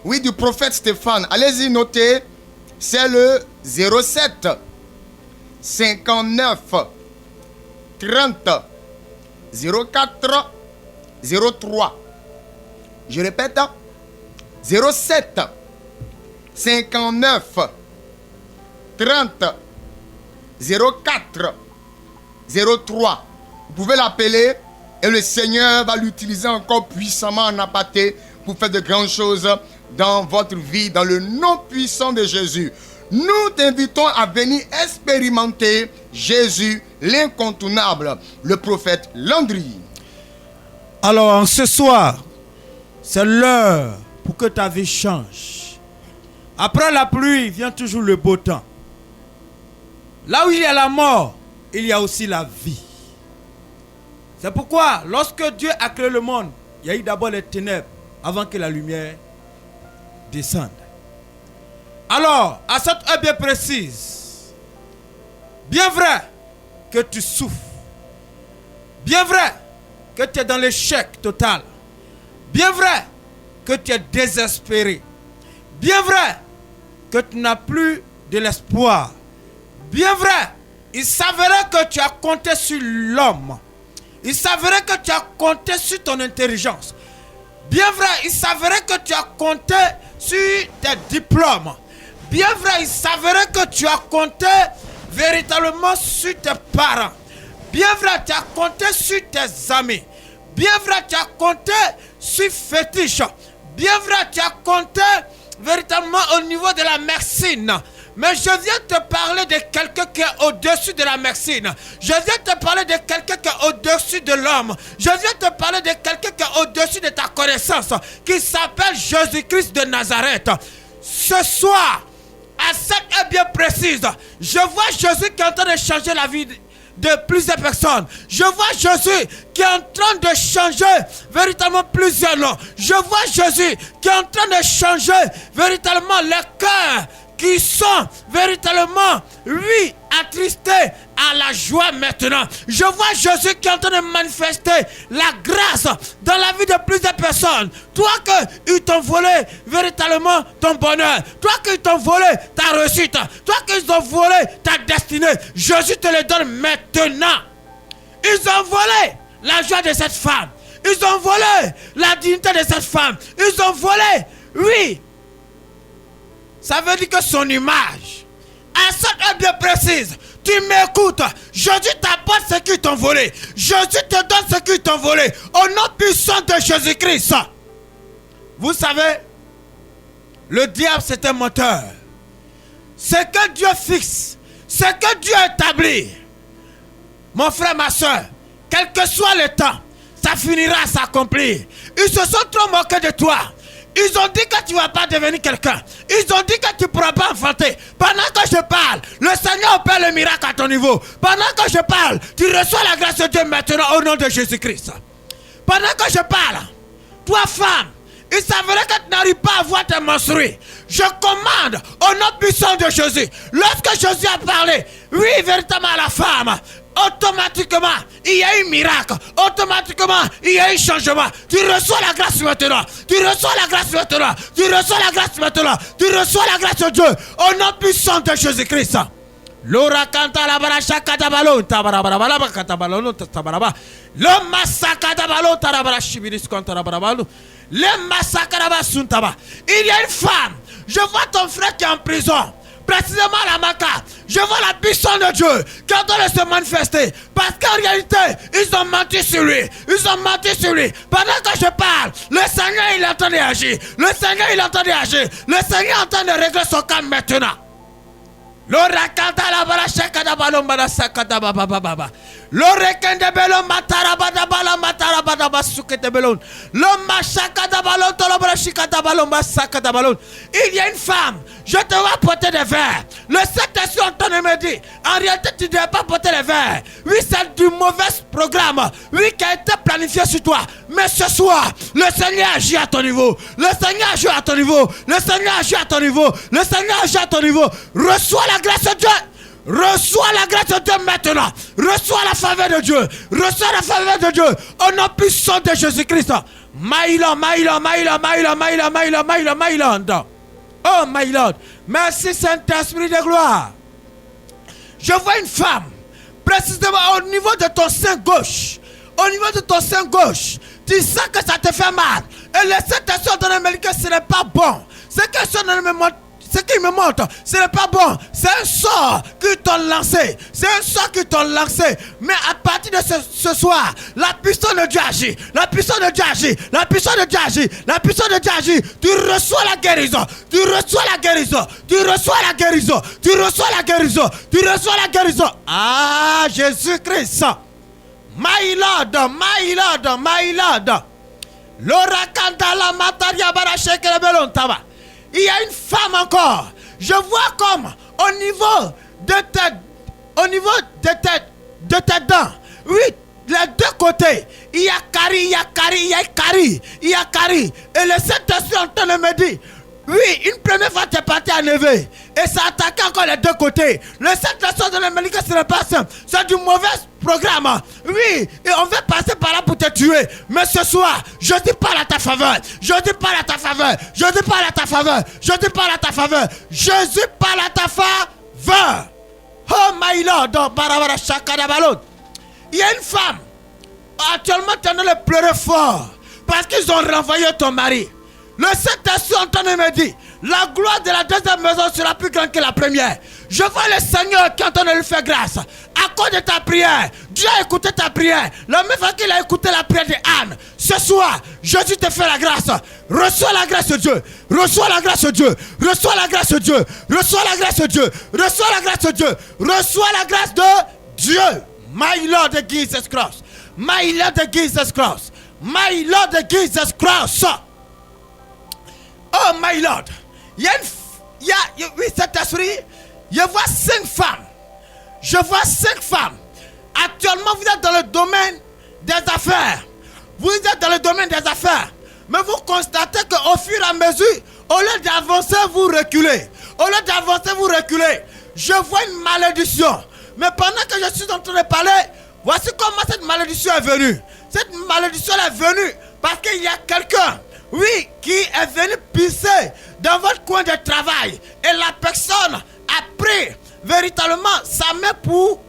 oui, du prophète Stéphane. Allez-y, notez. C'est le 07 59 30 04 03. Je répète, 07 59 30 04 03. Vous pouvez l'appeler et le Seigneur va l'utiliser encore puissamment en aparté pour faire de grandes choses dans votre vie, dans le nom puissant de Jésus. Nous t'invitons à venir expérimenter Jésus, l'incontournable, le prophète Landry. Alors, ce soir, c'est l'heure pour que ta vie change. Après la pluie, vient toujours le beau temps. Là où il y a la mort, il y a aussi la vie. C'est pourquoi, lorsque Dieu a créé le monde, il y a eu d'abord les ténèbres avant que la lumière descende. Alors, à cette heure bien précise, bien vrai que tu souffres, bien vrai que tu es dans l'échec total, bien vrai que tu es désespéré, bien vrai que tu n'as plus de l'espoir, bien vrai, il s'avérait que tu as compté sur l'homme, il s'avérait que tu as compté sur ton intelligence, bien vrai, il s'avérait que tu as compté sur tes diplômes, bien vrai, il s'avérait que tu as compté véritablement sur tes parents, bien vrai, tu as compté sur tes amis, bien vrai, tu as compté sur fétiche, bien vrai, tu as compté véritablement au niveau de la médecine. Mais je viens te parler de quelqu'un qui est au-dessus de la médecine. Je viens te parler de quelqu'un qui est au-dessus de l'homme. Je viens te parler de quelqu'un qui est au-dessus de ta connaissance, qui s'appelle Jésus-Christ de Nazareth. Ce soir, à cette heure bien précise, je vois Jésus qui est en train de changer la vie de plusieurs personnes. Je vois Jésus qui est en train de changer véritablement plusieurs noms. Je vois Jésus qui est en train de changer véritablement les cœurs qui sont véritablement, lui, attristés à la joie maintenant. Je vois Jésus qui est en train de manifester la grâce dans la vie de plusieurs personnes. Toi qu'ils t'ont volé véritablement ton bonheur. Toi qu'ils t'ont volé ta réussite. Toi qu'ils ont volé ta destinée. Jésus te le donne maintenant. Ils ont volé la joie de cette femme. Ils ont volé la dignité de cette femme. Ils ont volé, oui. Ça veut dire que son image, à cette heure bien précise, tu m'écoutes. Jésus t'apporte ce qu'ils t'ont volé. Jésus te donne ce qu'ils t'ont volé. Au nom puissant de Jésus-Christ. Vous savez, le diable c'est un menteur. Ce que Dieu fixe, ce que Dieu établit, mon frère, ma soeur, quel que soit le temps, ça finira à s'accomplir. Ils se sont trop moqués de toi. Ils ont dit que tu ne vas pas devenir quelqu'un. Ils ont dit que tu ne pourras pas enfanter. Pendant que je parle, le Seigneur opère le miracle à ton niveau. Pendant que je parle, tu reçois la grâce de Dieu maintenant au nom de Jésus-Christ. Pendant que je parle, toi femme, il s'avérait que tu n'arrives pas à voir tes menstrues. Je commande au nom puissant de Jésus. Lorsque Jésus a parlé, oui, véritablement à la femme, automatiquement, il y a eu miracle. Automatiquement, il y a eu changement. Tu reçois la grâce maintenant. Tu reçois la grâce maintenant. Tu reçois la grâce maintenant. Tu reçois la grâce de Dieu. Au nom puissant de Jésus-Christ. Lora canta la barasha katabalon tabarabarabala katabalon tabaraba. Le massacre tarabarachibiris kontarabarabalu. Le massacre suntaba. Il y a une femme. Je vois ton frère qui est en prison. Précisément à la Maca. Je vois la puissance de Dieu qui est en train de se manifester. Parce qu'en réalité, ils ont menti sur lui. Ils ont menti sur lui. Pendant que je parle, le Seigneur il est en train d'agir. Le Seigneur il est en train d'agir. Le Seigneur est en train de régler son cas maintenant. L'ora canta la baracheka da balon barasaka da baba baba. L'ore kende belon matarabada bala matarabada basukete belon. L'homme machaka da balon tolo barachika da balon basaka da balon. Il y a une femme, je te vois porter des verres. Le Saint-Esprit en train de me dire, en réalité tu ne devais pas porter les verres. Oui, c'est du mauvais programme. Oui, qui a été planifié sur toi. Mais ce soir, le Seigneur agit à ton niveau. Le Seigneur agit à ton niveau. Le Seigneur agit à ton niveau. Le Seigneur agit à ton niveau. Reçois la grâce de Dieu. Reçois la grâce de Dieu maintenant. Reçois la faveur de Dieu. Reçois la faveur de Dieu. Au nom puissant de Jésus-Christ. Maïla, Maïla, Maïla, Maïla, Maïla, Maïla, Maïla, Maïla. Oh, my Lord. Merci Saint-Esprit de gloire. Je vois une femme. Précisément au niveau de ton sein gauche. Au niveau de ton sein gauche. Tu sens que ça te fait mal. Et le Saint-Esprit de l'Amérique, ce n'est pas bon. C'est que ça ne me montre. Ce qui me montre, ce n'est pas bon. C'est un sort qu'ils t'ont lancé. C'est un sort qu'ils t'ont lancé. Mais à partir de ce soir, la puissance de Dieu agit. La puissance de Dieu agit. La puissance de Dieu agit. La puissance de Dieu agit. Tu reçois la guérison. Tu reçois la guérison. Tu reçois la guérison. Tu reçois la guérison. Tu reçois la guérison. Ah, Jésus-Christ. My Lord, my Lord, my Lord. L'ora candala mataria baracheke lebelon taba. Il y a une femme encore. Je vois comme au niveau de tes dents. Oui, les deux côtés. Il y a carie, il y a carie, il y a carie. Il y a carie. Et le Saint-Esprit en train de me dire, oui, une première fois tu es parti à enlever. Et ça attaqué encore les deux côtés. Le Saint-Esprit de l'Amérique, ce n'est pas simple. C'est du mauvais programme. Oui, et on veut passer par là pour te tuer. Mais ce soir, je dis parle à ta faveur. Je dis parle à ta faveur. Je dis parle à ta faveur. Je dis parle à ta faveur. Jésus parle à ta faveur. Oh my Lord, barabara shakadabalot. Il y a une femme. Actuellement, tu es en train de pleurer fort. Parce qu'ils ont renvoyé ton mari. Le Saint-Esprit en train de me dire, la gloire de la deuxième maison sera plus grande que la première. Je vois le Seigneur qui est en train de lui faire grâce. À cause de ta prière, Dieu a écouté ta prière. La même fois qu'il a écouté la prière de Anne. Ce soir, Jésus te fait la grâce. Reçois la grâce de Dieu. Reçois la grâce de Dieu. Reçois la grâce de Dieu. Reçois la grâce de Dieu. Reçois la grâce de Dieu. Reçois la grâce de Dieu. My Lord Jesus Christ. My Lord Jesus Christ. My Lord Jesus Christ. Oh my Lord. Oui, cet esprit. Je vois 5 femmes. Je vois 5 femmes. Actuellement, vous êtes dans le domaine des affaires. Vous êtes dans le domaine des affaires. Mais vous constatez qu'au fur et à mesure, au lieu d'avancer, vous reculez. Au lieu d'avancer, vous reculez. Je vois une malédiction. Mais pendant que je suis en train de parler, voici comment cette malédiction est venue. Cette malédiction est venue parce qu'il y a quelqu'un, oui, qui est venu pisser dans votre coin de travail. Et la personne a pris véritablement sa main pour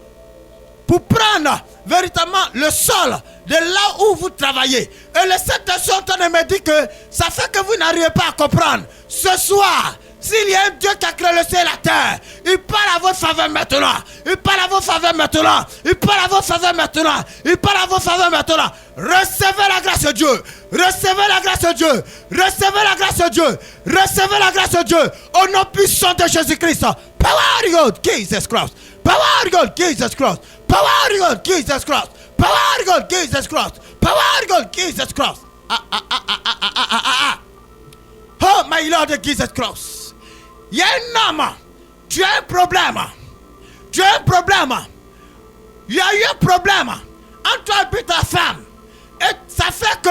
prendre véritablement le sol de là où vous travaillez. Et le Saint-Esprit est en train de me dire que ça fait que vous n'arrivez pas à comprendre. Ce soir, s'il y a un Dieu qui a créé le ciel et la terre, il parle à votre faveur maintenant. Il parle à votre faveur maintenant. Il parle à votre faveur maintenant. Il parle à votre faveur maintenant. Recevez la grâce de Dieu. Recevez la grâce de Dieu. Recevez la grâce de Dieu. Recevez la grâce de Dieu. Au nom puissant de Jésus-Christ. Power God, Jesus Christ. Power God, Jesus Christ. Power God, Jesus Christ. Power God, Jesus Christ. Power God, Jesus Christ. Oh my Lord Jesus Christ. Il y a un homme. Tu as un problème. Tu as un problème. Il y a eu un problème entre toi et ta femme. Et ça fait que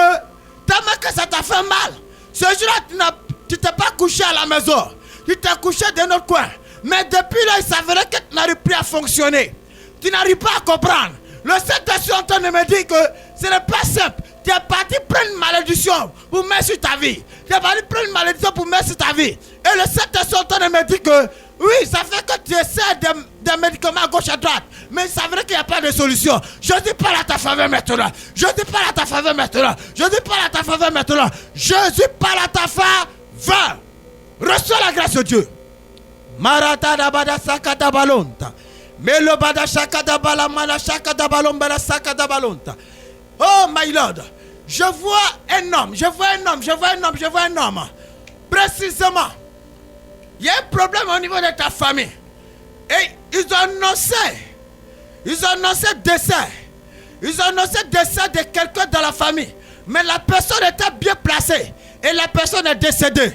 tellement que ça t'a fait mal. Ce jour-là, tu t'es pas couché à la maison. Tu t'es couché dans notre coin. Mais depuis là, il s'avérait que tu n'arrives plus à fonctionner. Tu n'arrives pas à comprendre. Le Saint-Esprit est en train de me dire que ce n'est pas simple. Tu es parti prendre une malédiction pour mettre sur ta vie. Tu es parti prendre une malédiction pour mettre sur ta vie. Et le Saint-Esprit est en train de me dire que Oui, ça fait que tu essaies des médicaments à gauche à droite. Mais ça veut dire qu'il n'y a pas de solution. Je dis parle à ta faveur maintenant. Je dis parle à ta faveur maintenant. Je dis parle à ta faveur maintenant. Jésus parle à ta faveur. Reçois la grâce de Dieu. Marata da bada sakata balonta. Melo bada shakada bala mana shakada balon bala sakada balonta. Oh my Lord. Je vois un homme. Je vois un homme. Je vois un homme. Je vois un homme. Précisément. Il y a un problème au niveau de ta famille. Et ils ont annoncé décès. Ils ont annoncé décès de quelqu'un dans la famille. Mais la personne était bien placée. Et la personne est décédée.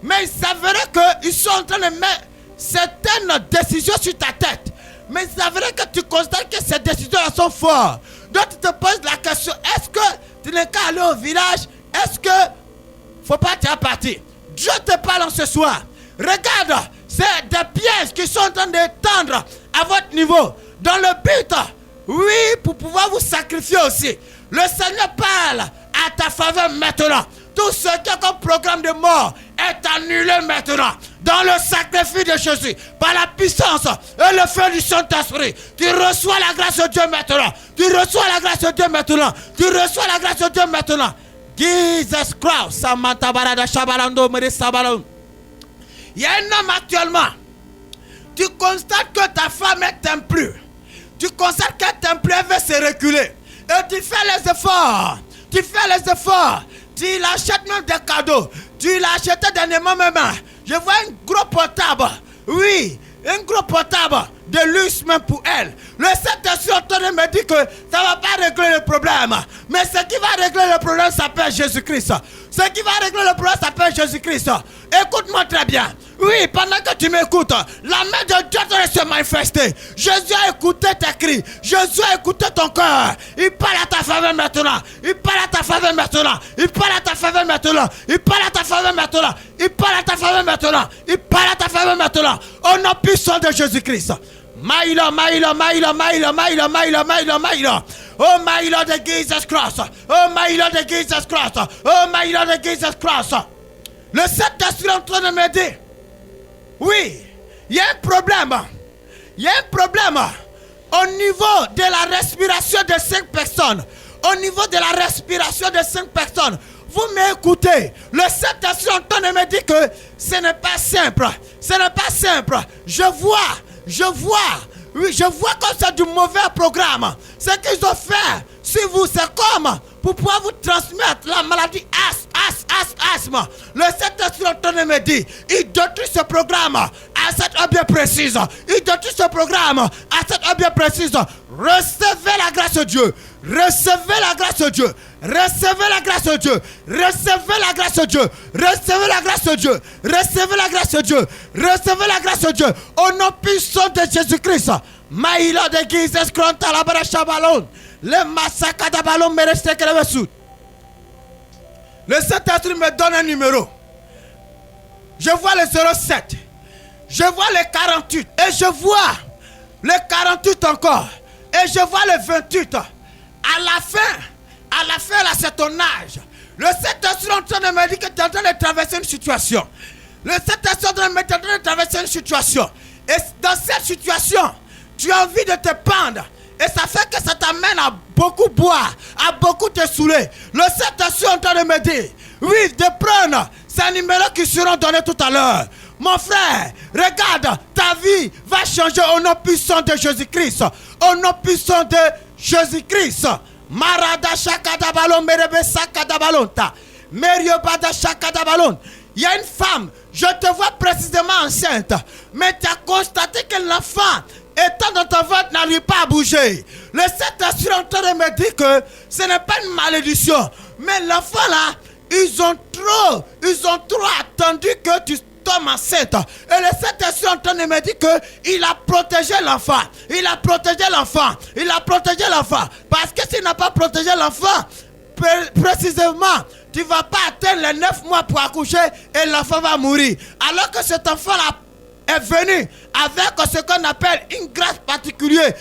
Mais il s'avérait qu'ils sont en train de mettre certaines décisions sur ta tête. Mais il s'avérait que tu constates que ces décisions sont fortes. Donc tu te poses la question, est-ce que tu n'es qu'à aller au village? Est-ce que faut pas te partir? Dieu te parle en ce soir. Regarde, c'est des pièges qui sont en train de tendre à votre niveau. Dans le but, oui, pour pouvoir vous sacrifier aussi. Le Seigneur parle à ta faveur maintenant. Tout ce qui est comme programme de mort est annulé maintenant. Dans le sacrifice de Jésus, par la puissance et le feu du Saint-Esprit, tu reçois la grâce de Dieu maintenant. Tu reçois la grâce de Dieu maintenant. Tu reçois la grâce de Dieu maintenant. Jesus Christ, Samantha Barada Shabalando Sabalon. Il y a un homme actuellement. Tu constates que ta femme t'aime plus. Tu constates qu'elle t'aime plus, elle veut se reculer. Et tu fais les efforts. Tu fais les efforts. Tu l'achètes même des cadeaux. Tu l'as acheté dernièrement même. Je vois un gros portable. Oui, un gros portable de luxe même pour elle. Le Saint-Esprit me dit que ça ne va pas régler le problème. Mais ce qui va régler le problème s'appelle Jésus-Christ. Ce qui va régler le problème s'appelle Jésus-Christ. Écoute-moi très bien. Oui, pendant que tu m'écoutes, la main de Dieu doit se manifester. Jésus a écouté tes cris. Jésus a écouté ton cœur. Il parle à ta faveur maintenant. Il parle à ta faveur maintenant. Il parle à ta faveur maintenant. Il parle à ta faveur maintenant. Il parle à ta faveur maintenant. Il parle à ta faveur maintenant. Au nom puissant de Jésus-Christ. Maïla, Maïla, Maïla, Maïla, Maïla, Maïla, Maïla, Maïla. Oh Maïla de Jesus Christ. Oh Maïla de Jesus Christ. Oh Maïla de Jesus Christ. Le Saint-Esprit est en train de m'aider. Oui, il y a un problème. Il y a un problème au niveau de la respiration de 5 personnes. Au niveau de la respiration de 5 personnes. Vous m'écoutez. Le Saint-Esprit est en train de me dire que ce n'est pas simple. Ce n'est pas simple. Je vois. Oui, je vois comme c'est du mauvais programme. Ce qu'ils ont fait sur vous, c'est comme pour pouvoir vous transmettre la maladie asthme. Le Saint-Esprit est en train de me dire, il détruit ce programme à cette heure bien précise. Il détruit ce programme à cette heure bien précise. Recevez la grâce de Dieu. Recevez la grâce de Dieu. Recevez la grâce de Dieu. Recevez la grâce de Dieu. Recevez la grâce de Dieu. Recevez la grâce de Dieu. Recevez la grâce de Dieu. Au nom puissant de Jésus-Christ. Maïla de Jesus Christ à la baracha ballon. Le massacre de ballon mereste que le sous. Le Saint-Esprit me donne un numéro. Je vois le 07. Je vois le 48. Et je vois le 48 encore. Et je vois le 28. À la fin, là, c'est ton âge. Le Saint-Esprit est en train de me dire que tu es en train de traverser une situation. Le Saint-Esprit est en train de traverser une situation. Et dans cette situation, tu as envie de te pendre. Et ça fait que ça t'amène à beaucoup boire, à beaucoup te saouler. Le Saint-Esprit est en train de me dire, oui, de prendre ces numéros qui seront donnés tout à l'heure. Mon frère, regarde, ta vie va changer au nom puissant de Jésus-Christ. Au nom puissant de Jésus-Christ. Marada shakadabalon merebe sakadabalonta. Meriobada shakadabalon. Il y a une femme, je te vois précisément enceinte, mais tu as constaté que l'enfant étant dans ton ventre n'arrive pas à bouger. Le Saint-Esprit est en train de me dire que ce n'est pas une malédiction, mais l'enfant là, ils ont trop attendu que tu tombes enceinte. Et le Saint-Esprit est en train de me dire qu'il a protégé l'enfant. Il a protégé l'enfant. Il a protégé l'enfant. Parce que s'il n'a pas protégé l'enfant, précisément, tu ne vas pas atteindre les 9 mois pour accoucher et l'enfant va mourir. Alors que cet enfant-là est venu avec ce qu'on appelle une grâce particulière,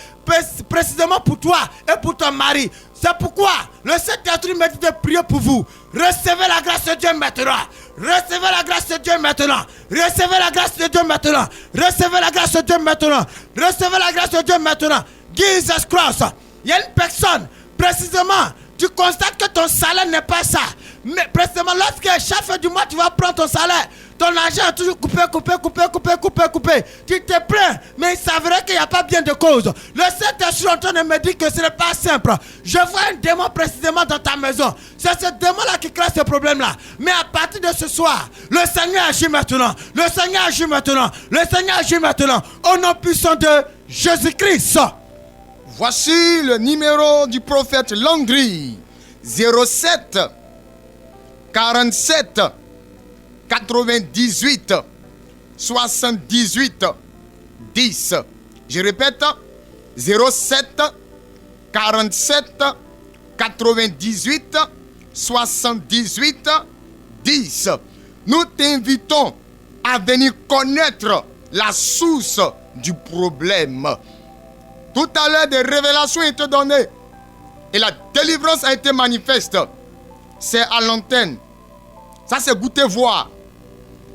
précisément pour toi et pour ton mari. C'est pourquoi le Saint-Esprit me dit de prier pour vous. Recevez la grâce de Dieu maintenant. Recevez la grâce de Dieu maintenant. Recevez la grâce de Dieu maintenant. Recevez la grâce de Dieu maintenant. Recevez la grâce de Dieu maintenant. Jesus Christ. Il y a une personne, précisément, tu constates que ton salaire n'est pas ça. Mais précisément, lorsque chaque fin du mois, tu vas prendre ton salaire, ton argent est toujours coupé. Tu te plains, mais il s'avérait qu'il n'y a pas bien de cause. Le Saint-Esprit est en train de me dire que ce n'est pas simple. Je vois un démon précisément dans ta maison. C'est ce démon-là qui crée ce problème-là. Mais à partir de ce soir, le Seigneur agit maintenant. Le Seigneur agit maintenant. Le Seigneur agit maintenant. Au nom puissant de Jésus-Christ. Voici le numéro du prophète Landry. 07 47 98 78 10. Je répète, 07 47 98 78 10. Nous t'invitons à venir connaître la source du problème. Tout à l'heure, des révélations ont été données et la délivrance a été manifeste. C'est à l'antenne. Ça, c'est goûter voir.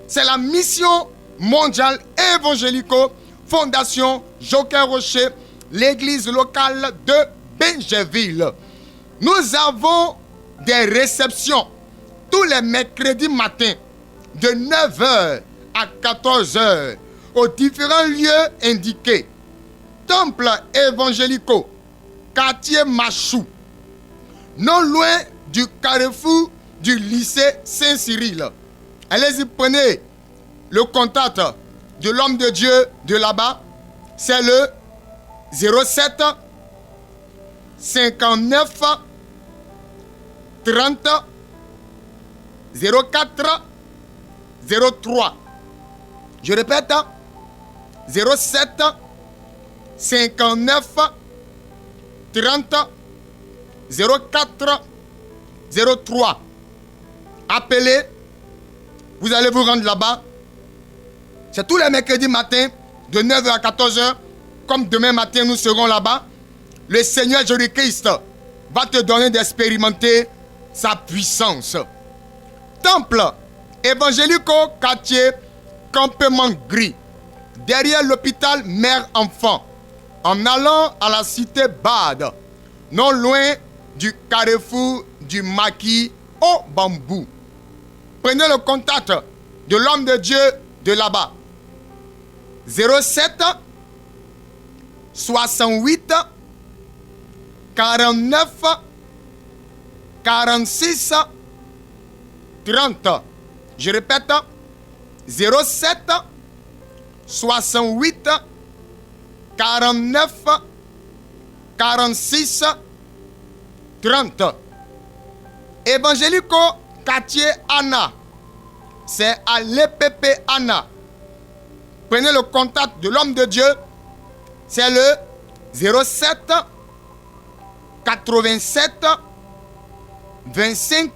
C'est la mission mondiale évangélico, Fondation Joker Rocher, l'église locale de Benjeville. Nous avons des réceptions tous les mercredis matins de 9h à 14h aux différents lieux indiqués. Temple évangélico, quartier Machou, non loin du carrefour du lycée Saint-Cyril. Allez-y, prenez le contact de l'homme de Dieu de là-bas. C'est le 07 59 30 04 03. Je répète, 07 59 30 04 03. Appelez, vous allez vous rendre là-bas. C'est tous les mercredis matin de 9h à 14h. Comme demain matin nous serons là-bas, le Seigneur Jésus-Christ va te donner d'expérimenter sa puissance. Temple évangélico quartier Campement Gris, derrière l'hôpital Mère-Enfant, en allant à la cité Bade, non loin du carrefour du maquis au bambou. Prenez le contact de l'homme de Dieu de là-bas. 07 68 49 46 30. Je répète, 07 68 49 46 30. Évangélico quartier Anna, c'est à l'EPP Anna. Prenez le contact de l'homme de Dieu, c'est le 07 87 25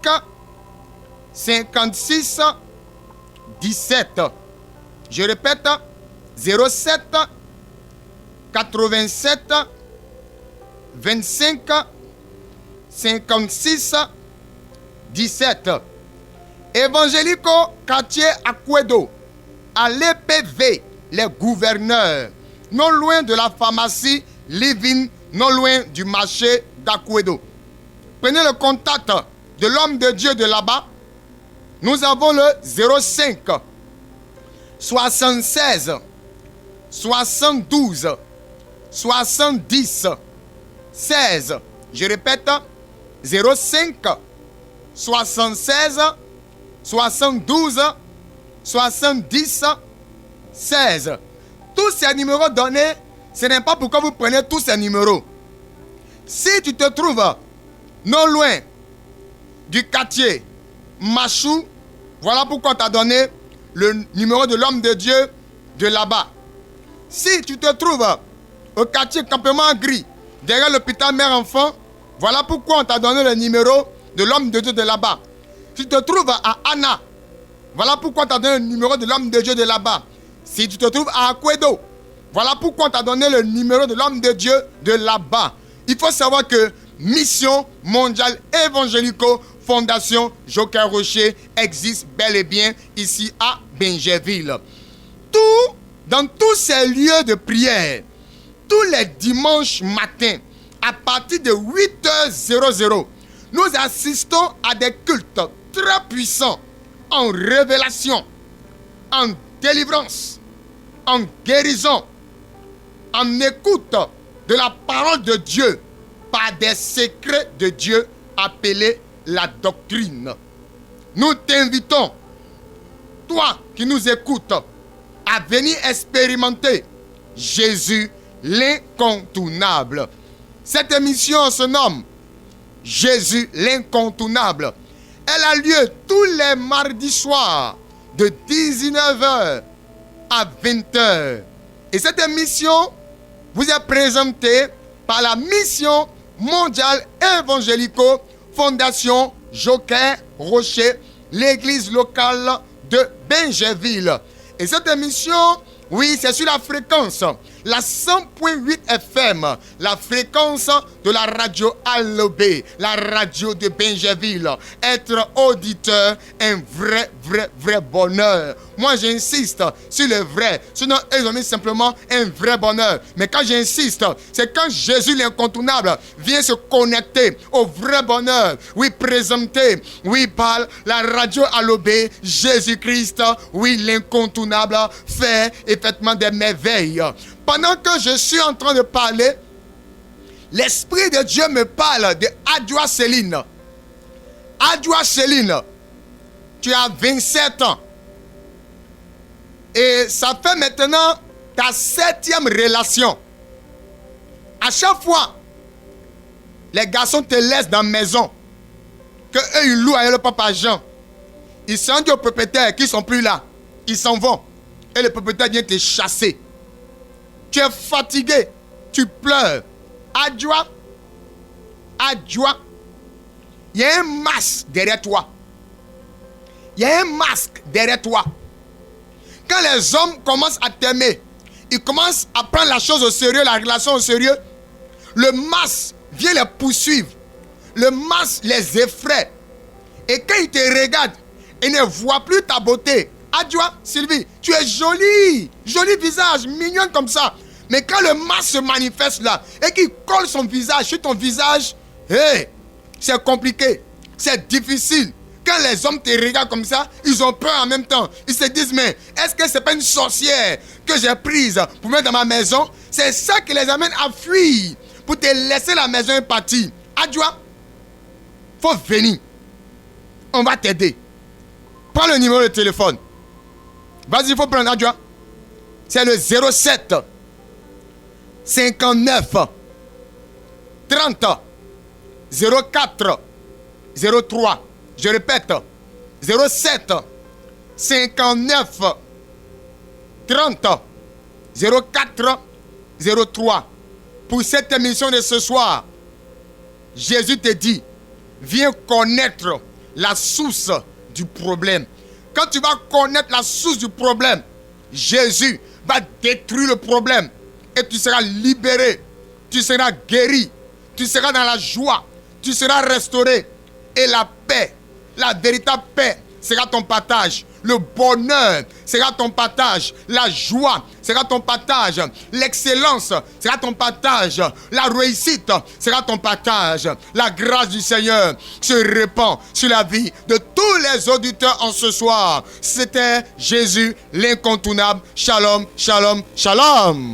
56 17. Je répète, 07 87 25 56 17. Évangélico quartier Aquedo, à l'EPV, les gouverneurs, non loin de la pharmacie Living, non loin du marché d'Aquedo. Prenez le contact de l'homme de Dieu de là-bas. Nous avons le 05 76 72 70 16. Je répète, 05 76 72 70 16. Tous ces numéros donnés, ce n'est pas pourquoi vous prenez tous ces numéros. Si tu te trouves non loin du quartier Machou, voilà pourquoi on t'a donné le numéro de l'homme de Dieu de là-bas. Si tu te trouves au quartier Campement Gris, derrière l'hôpital Mère-Enfant, voilà pourquoi on t'a donné le numéro de l'homme de Dieu de là-bas. Si tu te trouves à Anna, voilà pourquoi on t'a donné le numéro de l'homme de Dieu de là-bas. Si tu te trouves à Aquedo, voilà pourquoi on t'a donné le numéro de l'homme de Dieu de là-bas. Il faut savoir que Mission mondiale évangélico, Fondation Joker Rocher existe bel et bien ici à Bingerville. Dans tous ces lieux de prière, tous les dimanches matins, à partir de 8h00, nous assistons à des cultes très puissants en révélation, en délivrance, en guérison, en écoute de la parole de Dieu par des secrets de Dieu appelés la doctrine. Nous t'invitons, toi qui nous écoutes, à venir expérimenter Jésus l'incontournable. Cette émission se nomme Jésus l'incontournable. Elle a lieu tous les mardis soirs de 19h à 20h. Et cette émission vous est présentée par la mission mondiale évangélico Fondation Joker Rocher, l'église locale de Bingerville. Et cette émission, oui, c'est sur la fréquence, la 100.8 FM, la fréquence de la radio ALB, la radio de Bingerville. Être auditeur, un vrai bonheur. Moi, j'insiste sur le vrai. Sinon, ils ont mis simplement un vrai bonheur. Mais quand j'insiste, c'est quand Jésus l'incontournable vient se connecter au vrai bonheur. Oui, présenté, oui, par la radio ALB, Jésus-Christ, oui, l'incontournable, fait effectivement des merveilles. Pendant que je suis en train de parler, l'Esprit de Dieu me parle de Adjoa Céline. Adjoa Céline, tu as 27 ans. Et ça fait maintenant ta 7e relation. À chaque fois, les garçons te laissent dans la maison. Que eux, ils louent avec le papa Jean. Ils sont dit aux propriétaires qui ne sont plus là. Ils s'en vont. Et le propriétaire vient te chasser. Tu es fatigué. Tu pleures. Adjoa. Il y a un masque derrière toi. Il y a un masque derrière toi. Quand les hommes commencent à t'aimer, ils commencent à prendre la chose au sérieux, la relation au sérieux, le masque vient les poursuivre. Le masque les effraie. Et quand ils te regardent, ils ne voient plus ta beauté. Adjoa, Sylvie, tu es jolie. Joli visage, mignonne comme ça. Mais quand le masque se manifeste là, et qu'il colle son visage sur ton visage, hey, c'est compliqué. C'est difficile. Quand les hommes te regardent comme ça, ils ont peur en même temps. Ils se disent, mais est-ce que c'est pas une sorcière que j'ai prise pour mettre dans ma maison? C'est ça qui les amène à fuir, pour te laisser la maison et partir. Adjoa, faut venir. On va t'aider. Prends le numéro de téléphone. Vas-y, il faut prendre Adjoa. C'est le 07 59 30 04 03. Je répète, 07 59 30 04 03. Pour cette émission de ce soir, Jésus te dit, viens connaître la source du problème. Quand tu vas connaître la source du problème, Jésus va détruire le problème et tu seras libéré, tu seras guéri, tu seras dans la joie, tu seras restauré et la paix, la véritable paix sera ton partage. Le bonheur sera ton partage. La joie sera ton partage. L'excellence sera ton partage. La réussite sera ton partage. La grâce du Seigneur se répand sur la vie de tous les auditeurs en ce soir. C'était Jésus l'incontournable. Shalom, shalom, shalom.